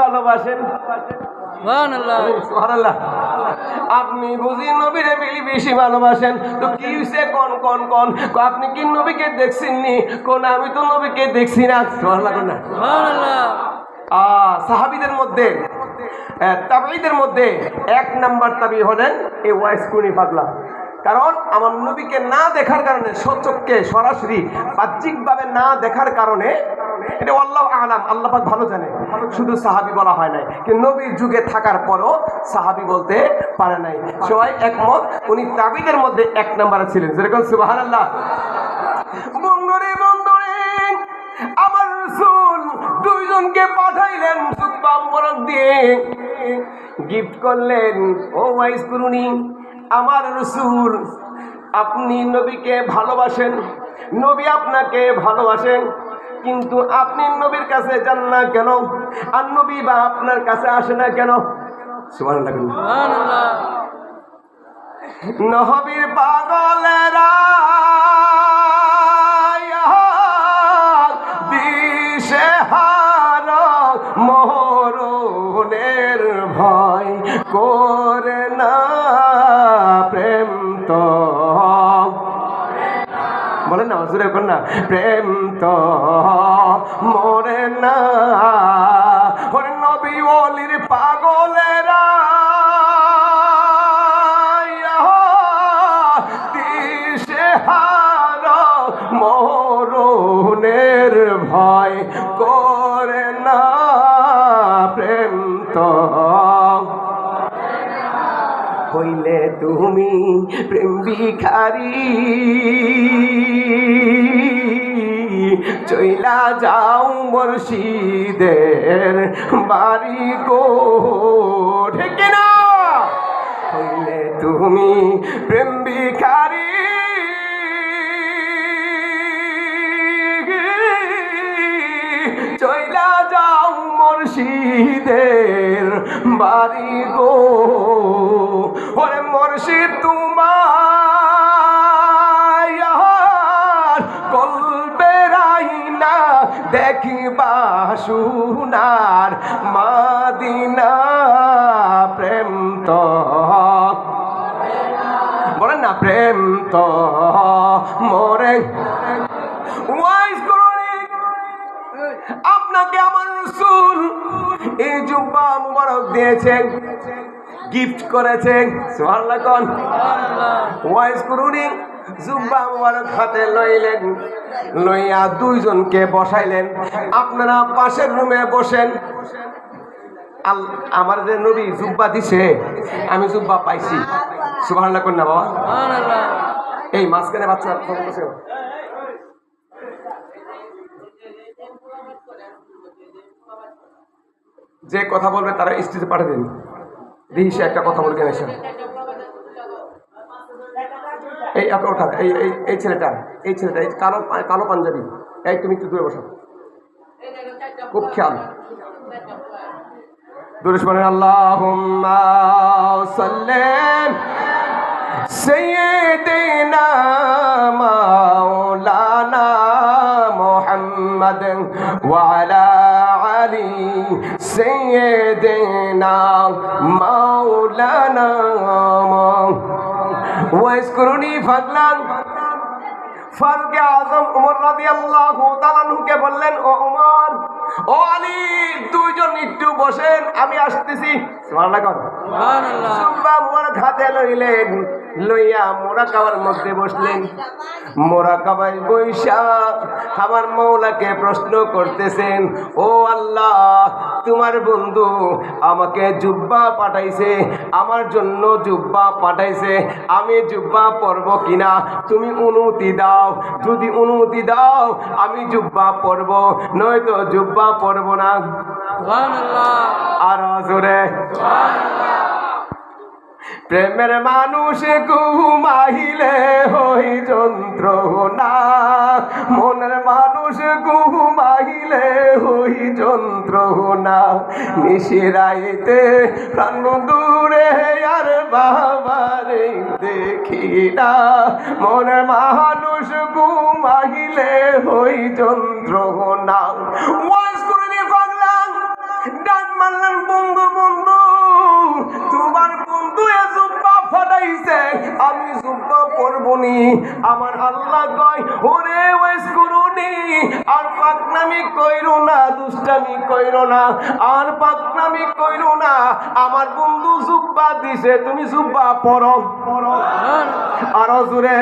ভালোবাসেন? সুবহানাল্লাহ। আপনি বুঝি নবীরে বেশি ভালোবাসেন? তো কি হইছে? কোন কোন কোন আপনি কি নবীকে দেখছেননি? কোন আমি তো নবীকে দেখছি না। সুবহানাল্লাহ না? সুবহানাল্লাহ। সাহাবীদের মধ্যে তাবেঈদের মধ্যে এক নাম্বার তাবেঈ হলেন এই ওয়াইস কুরনি পাগলা। কারণ আমার নবীকে না দেখার কারণে, সচক্ষে সরাসরি বাহ্যিকভাবে না দেখার কারণে, এটা আল্লাহু আ'লাম, আল্লাহ পাক ভালো জানে, শুধু সাহাবী বলা হয় নাই, কিন্তু নবীর যুগে থাকার পরও সাহাবী বলতে পারে নাই। সবাই একমত উনি তাবেঈদের মধ্যে এক নম্বরে ছিলেন। যেরকম সুবহানাল্লাহ। বন্ধুরে বন্ধুরে, আমার রাসূল দুইজনকে পাঠাইলেন জুব্বা মোবারক দিয়ে, গিফট করলেন। ও ওয়াইস কুরনি, আমার রাসূল আপনি নবীকে ভালোবাসেন, নবী আপনাকে ভালোবাসেন, কিন্তু আপনি নবীর কাছে যান না কেন? আর নবী বা আপনার কাছে আসে না কেন? সুবহানাল্লাহ। সুবহানাল্লাহ। নবীর পাগলেরা দিশে হারা মরণের ভয় করে না, প্রেম তো বলেন না, জোরে বলেন না, প্রেম তো মরে না। ওরে নবী ওলির পাগলেরা দিশে হারা মরণের ভয় করে না, প্রেম তো হইলে তুমি প্রেম ভিখারি, চইলা যাও মুর্শিদের বাড়ি গো, ঠিক না? হইলে তুমি প্রেম ভিখারি, চইলা যাও মুর্শিদের বাড়ি গো। ওরে মুর্শিদ তোমার কলবের আইনা, দেখিবা সোনার মদিনা, প্রেম তো বলেন না, প্রেম তো মরে। ওয়াইস কুরনি, আপনাকে আমার রাসূল এই জুব্বা মুবারক দিয়েছেন, গিফট করেছেন। সুবহানাল্লাহ কোন? ওয়াইস কুরনি জুব্বা মুবারক হাতে লইলেন, লইয়া দুইজনকে বসাইলেন, আপনারা পাশের রুমে বসেন। আমার যে নবী জুব্বা দিছে, আমি জুব্বা পাইছি। সুবহানাল্লাহ কোন না বাবা? সুবহানাল্লাহ। এই মাঝখানে বাচ্চা বসে, যে কথা বলবে তারা স্টেজে পাঠিয়ে দেন। দেখি সে একটা কথা বলবে এসে। এই ওঠা, এই ছেলেটা, এই কালো কালো পাঞ্জাবি, এই তুমি একটু দূরে বসো, খুব খেয়াল। দূরে বলেন আল্লাহুম্মা সাল্লি সাইয়্যিদিনা মাওলানা মুহাম্মাদ ওয়া আলা আলি সাইয়্যিদিনা মাওলানা। ওয়াইস কুরনি ফাগলান ফারুক আযম ওমর রাদিয়াল্লাহু তাআলা আনহুকে বললেন, ও ওমর, ও আলী, দুইজন একটু বসেন, আমি আসতেছি। সুবহানাল্লাহ। সুবহানাল্লাহ। জুব্বা মুবারক হাতে লইলেন, লইয়া মুরাকাবার মধ্যে বসলেন। মুরাকাবায় বৈশা আমার মওলাকে প্রশ্ন করতেছেন, ও আল্লাহ, তোমার বন্ধু আমাকে জুব্বা পাঠাইছে, আমার জন্য জুব্বা পাঠাইছে, আমি জুব্বা পরব কিনা তুমি অনুমতি দাও। যদি অনুমতি দাও আমি জুব্বা পরব, নয়তো জুব্বা পরব না। সুবহানাল্লাহ। আর জোরে সুবহানাল্লাহ। প্রেমের মানুষ ঘুমাইলে হই যন্ত্রণা, মনের মানুষ ঘুমাইলে হই যন্ত্রণা, নিশিরাইতে প্রাণ দূরে আর বাবারে দেখি না, মনের মানুষ ঘুমাইলে হই যন্ত্রণা। ওয়াজ করে নিয়ে পাগলাম, ডান ডাক মারলেন, বন্ধু বন্ধু, তোমার বন্ধু এ জুব্বা ফাটাইছে, আমি জুব্বা পরবনি। আমার আল্লাহ কয়, ওরে ওয়াইস করুনি, আর পাকনামি কইরো না, দুষ্টামি কইরো না, আর পাকনামি কইরো না। আমার বন্ধু জুব্বা দিছে, তুমি জুব্বা পরো পরো আরো জোরে।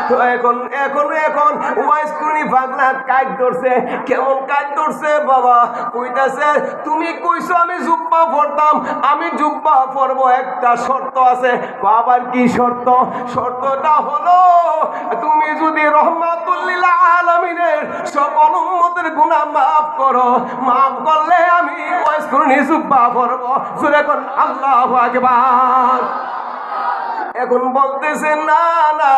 তো এখন এখন এখন ওয়াইস করুনি পাগলা কাজ ধরছে। কেমন কাজ ধরছে বাবা? কইতাছে, তুমি কইছো আমি জুব্বা পরতাম, আমি জুব্বা পরবো, একটা শর্ত আছে। আবার কি শর্ত? শর্তটা হলো, তুমি যদি রহমাতুল লিল আলামিনের সকল উম্মতের গুনাহ মাফ করো, মাফ করলে আমি ওয়াইস করুনি জুব্বা পরবো। জোরে কোন আল্লাহু আকবার। এখন বলতেছে, না না,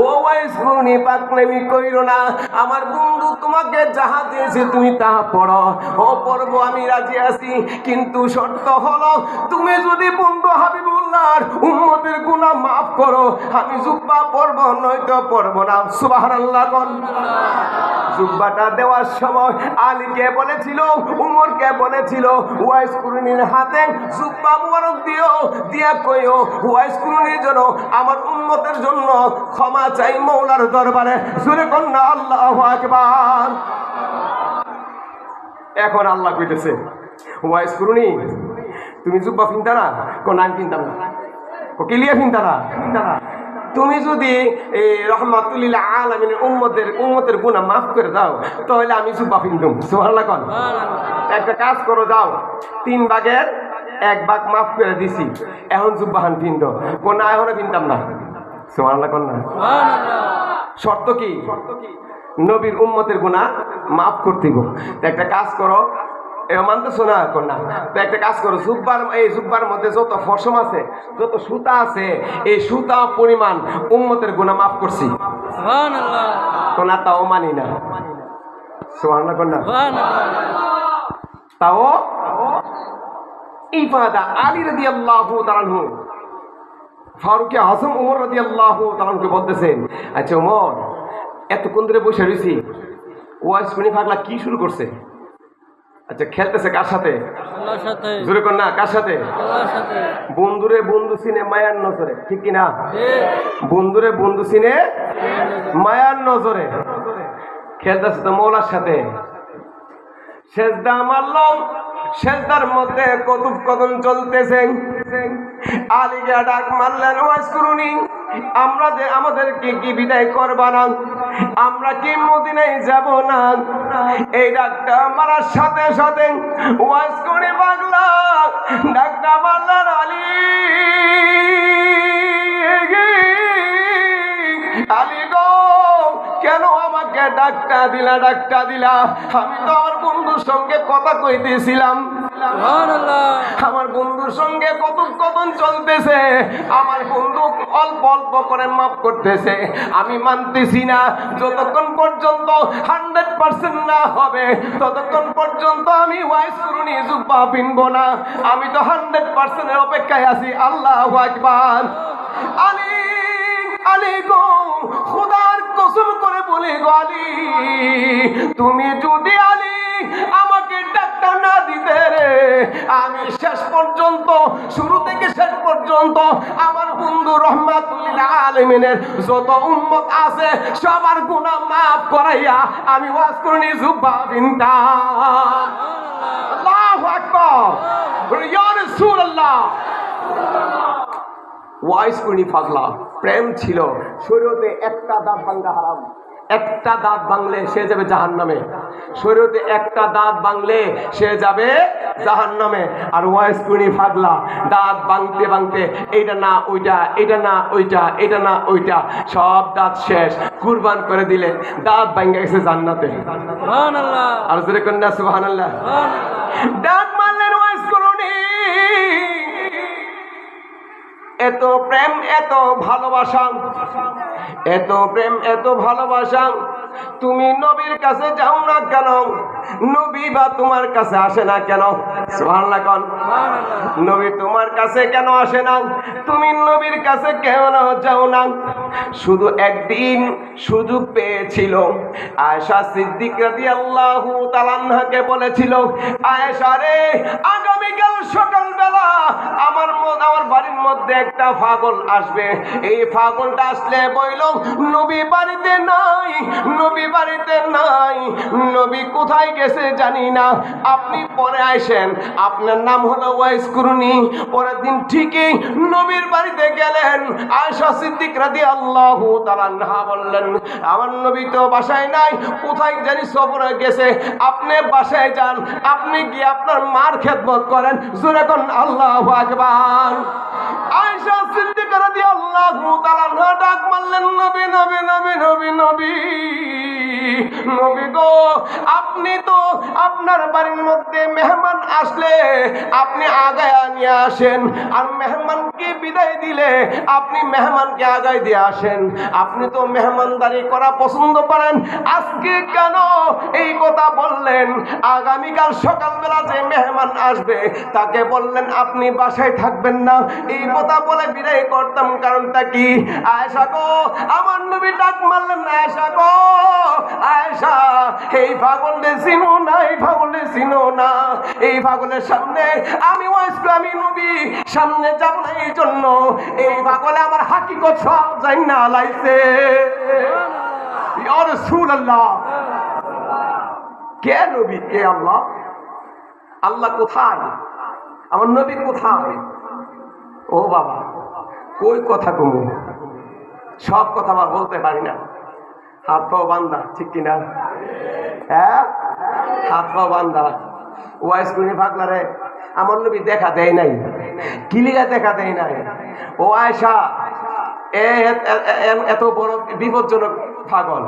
ও ওয়াইস করুনি পাকনামি কইরো না, আমার বন্ধু তোমাকে যাহা দিয়েছে তুমি তাহা পড়ো। ও পড়বো, আমি রাজি আছি, কিন্তু শর্ত হলো, তুমি যদি বন্ধু হাবিবুল্লাহর উম্মতের গুনাহ মাফ করো, আমি জুব্বা পরবো, নয়তো পরবো না। সুবহানাল্লাহ কোন। জুব্বাটা দেওয়ার সময় আলীকে বলেছিল, উমরকে বলেছিল, ওয়াইস করুনির হাতে জুব্বা মুবারক দিও, দিয়া কইও ওয়াইস করুনির জন্য, আমার উম্মতের জন্য ক্ষমা চাই মওলার দরবারে। জোরে কন্যা আল্লাহু আকবার। এখন আল্লাহ কইতেছে, ওয়াইস করুনি তুমি জুব্বা কিনতা না? কোন আমি কিনতাম না, ও কিলিয়া কিনতা না। তুমি যদি রহমাতুল লিল আলামিনের উম্মতের গুনাহ মাফ করে দাও, তাহলে আমি জুব্বা কিনতাম। সুবহানাল্লাহ কোন। একটা কাজ করো, যাও 3 ভাগের 1 ভাগ মাফ করে দিছি, এখন জুব্বাহান কিনতো। কোন এখনো কিনতাম না। সুবহানাল্লাহ কোন না। শর্ত কি? নবীর উম্মতের গুনাহ মাফ করতে গো। একটা কাজ করো, মানতেছো না কন্যা, তো একটা কাজ করো, জুব্বার মধ্যে যত ফসম আছে, যত সুতা আছে, এই সুতা পরিমাণ উম্মতের গুনাহ মাফ করছি। সুবহানাল্লাহ কন্যা, তাও মানি না। সুবহানাল্লাহ কন্যা, তাও ইফাদা আলী রাদিয়াল্লাহু তাআলা আনহু, ফারুক আযম ওমর রাদিয়াল্লাহু তাআলা আনহুকে বলতেছেন, আচ্ছা ওমর, এতক্ষণ ধরে বসে রয়েছি, ওয়াইস করুনি পাগলা কি শুরু করছে? আচ্ছা, খেলতেছে কার সাথে? আল্লাহর সাথে। জোরে কর না, কার সাথে? আল্লাহর সাথে। বন্ধুরে বন্ধু চিনে মায়ার নজরে, ঠিক কি না? বন্ধুরে বন্ধু চিনে মায়ার নজরে খেলতেছে তো মওলার সাথে। সেজদা মারলাম, সেজদার মধ্যে কথোপকথন চলতেছে। আলীকে ডাক মারলেন, ওয়াইস করুনি আমাদেরকে কি বিদায় করবা না? আমরা কি মদিনায় যাব না? এই ডাকটা মারার সাথে সাথে ওয়াইস করুনি পাগলা ডাকটা মারলেন, আলী আলী গো, কেন আমাকে ডাকটা দিলা? আমি তো আমার বন্ধুর সঙ্গে কথা কইতেছিলাম, আমার বন্ধুর সঙ্গে কথোপকথন চলতেছে, আমার বন্ধু অল্প অল্প করে মাফ করতেছে, আমি মানতেছি না। যতক্ষণ পর্যন্ত 100% না হবে, ততক্ষণ পর্যন্ত আমি ওয়াইস করুনি জুব্বা পিনবো না। আমি তো 100% এর অপেক্ষায় আছি। আল্লাহু আকবার। আলী গো, খোদার কসম করে বলি গো আলী, তুমি যদি আলী আমাকে ডাক্তার না দিতে রে, আমি শেষ পর্যন্ত, শুরু থেকে শেষ পর্যন্ত আমার বন্ধু রহমাতুল লিল আলামিনের যত উম্মত আছে সবার গুনাহ মাফ করাইয়া আমি ওয়াজ করুনি জুব্বা বিনতাম। আল্লাহু আকবার, ইয়া রাসূলুল্লাহ। ওয়াইস করুনি পাগলা প্রেম ছিল, শরীয়তে একটা দাঁত ভাঙা হারাম, একটা দাঁত ভাঙলে সে যাবে জাহান্নামে। শরীয়তে একটা দাঁত ভাঙলে সে যাবে জাহান্নামে। আর ওয়াইস করুনি পাগলা দাঁত ভাঙতে ভাঙতে এইটা না ওইটা, এটা না ওইটা, এটা না ওইটা, সব দাঁত শেষ, কুরবান করে দিলে দাঁত ভাঙে গেছে জান্নাতে। সুবহানাল্লাহ। আর জোরে কন্যা সুবহানাল্লাহ। দাঁত মারলেন ওয়াইস করুনি। এত প্রেম, এত ভালোবাসা, এত প্রেম, এত ভালোবাসা, তুমি নবীর কাছে যাও না কেন? নবী বা তোমার কাছে আসে না কেন? সুবহানাল্লাহ কোন। নবী তোমার কাছে কেন আসে না? তুমি নবীর কাছে কেন যাও না? শুধু একদিন সুযোগ পেয়েছিল, আয়েশা সিদ্দিক রাদিয়াল্লাহু তাআলা আনহাকে বলেছিল, আয়েশা রে, আগামীকাল সকালবেলা আমার বাড়ির মধ্যে একটা পাগল আসবে। এই পাগলটা আসলে বইল নবী বাড়িতে নাই, নবী বাড়িতে নাই, নবী কোথায় গেছে জানি না, আপনি পরে আইসেন, আপনার নাম হলো ওয়াইস কুরুনি। পরের দিন ঠিকই নবীর বাড়িতে গেলেন। আয়েশা সিদ্দিক রাদিয়াল্লাহু তাআলা আনহা বললেন, আমার নবী তো বাসায় নাই, কোথায় জানি সফরে গেছে, আপনি বাসায় যান, আপনি গিয়ে আপনার মার খেদমত করেন। জোরে কোন আল্লাহু আকবার। আয়েশা সিদ্দিক রাদিয়াল্লাহু তাআলা আনহা ডাক মারলেন, নবী নবী নবী নবী নবী নবী গো, আপনি তো আপনার বাড়ির মধ্যে মেহমান আসলে আপনি আগায় নিয়ে আসেন, আর মেহমানকে বিদায় দিলে আপনি মেহমানকে আগায় দিয়ে আসেন। আপনি তো মেহমানদারি করা পছন্দ করেন, আজকে কেন এই কথা বললেন? আগামীকাল সকালবেলা যে মেহমান আসবে তাকে বললেন আপনি বাসায় থাকবেন না, এই কথা বলে বিদায় করতাম। কারণটা কি? আয়েশা গো, আমার নবী ডাক মারলেন, আয়েশা গো, আয়েশা, এই পাগলকে চিনো না, এই পাগলকে চিনো না, এই পাগলের সামনে আমি আমি নবী সামনে যাব না, এই জন্য এই পাগলে আমার হাকিকত সব জান্না লাইছে। ইয়া রাসূলুল্লাহ, কে নবী, কে আল্লাহ? আল্লাহ কোথায়? আমার নবী কোথায়? ও বাবা, কই কথা কমু, সব কথা আবার বলতে পারি না, হাত পাও বান্দা, ঠিক কিনা? হ্যাঁ, হাত পাও বান্দা। ওয়াইস কুরুনি পাগলা রে, আমার নবী দেখা দেয় নাই, কিলিগা দেখা দেয় নাই। ও আয়েশা, এত বড় বিপজ্জনক পাগল,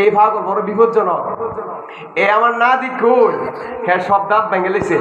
এই পাগল বড় বিপজ্জনক, এ আমার না দিক কই, হ্যাঁ সব দাঁত ভেঙে লেছে।